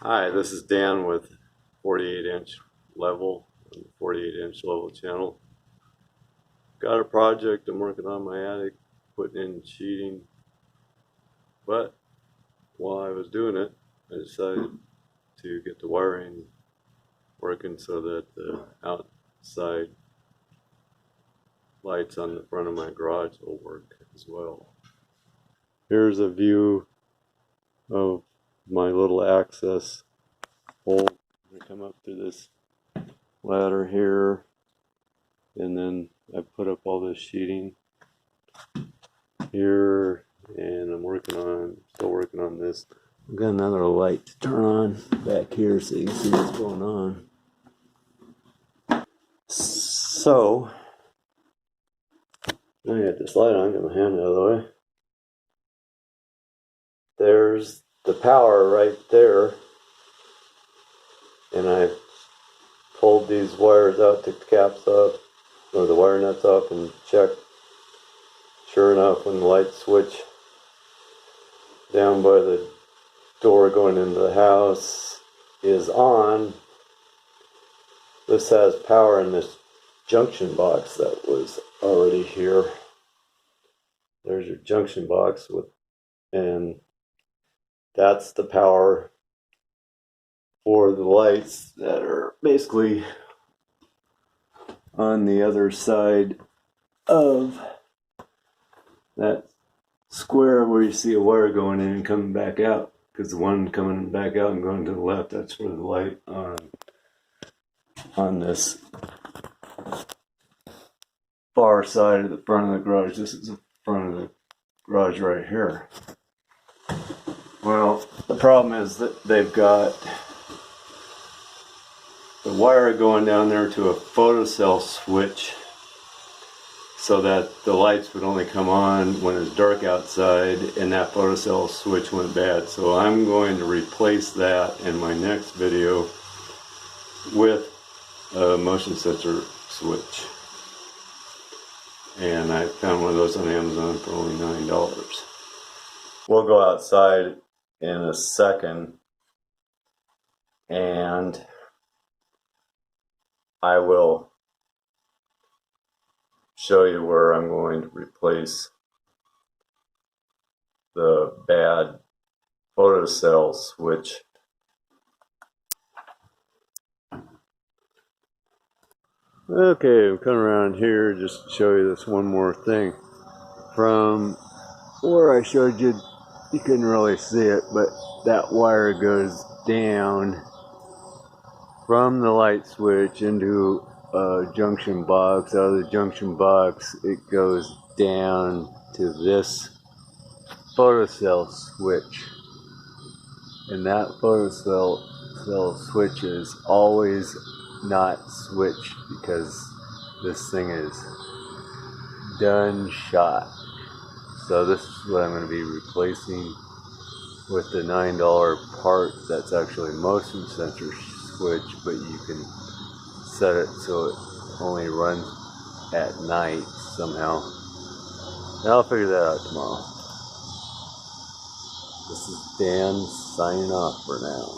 Hi, this is Dan with 48-inch level, 48-inch level channel. Got a project I'm working on in my attic, putting in sheeting, but while I was doing it, I decided to get the wiring working so that the outside lights on the front of my garage will work as well. Here's a view of my little access hole. I come up through this ladder here, and then I put up all this sheeting here, and still working on this. I've got another light to turn on back here so you can see what's going on. So, now I got this light on, get my hand out of the way. There's the power right there, and I pulled these wires out, took the caps off, or the wire nuts off, and checked. Sure enough, when the light switch down by the door going into the house is on, this has power in this junction box that was already here. There's your junction box and that's the power for the lights that are basically on the other side of that square where you see a wire going in and coming back out, because the one coming back out and going to the left, that's where the light on this far side of the front of the garage. This is the front of the garage right here. Well, the problem is that they've got the wire going down there to a photocell switch so that the lights would only come on when it's dark outside, and that photocell switch went bad. So I'm going to replace that in my next video with a motion sensor switch. And I found one of those on Amazon for only $9. We'll go outside in a second, and I will show you where I'm going to replace the bad photocell switch. Okay, I'm coming around here just to show you this one more thing. From where I showed you, you couldn't really see it, but that wire goes down from the light switch into a junction box. Out of the junction box, it goes down to this photocell switch. And that photocell switch is always not switched because this thing is done shot. So this is what I'm going to be replacing with the $9 part. That's actually a motion sensor switch, but you can set it so it only runs at night somehow. And I'll figure that out tomorrow. This is Dan signing off for now.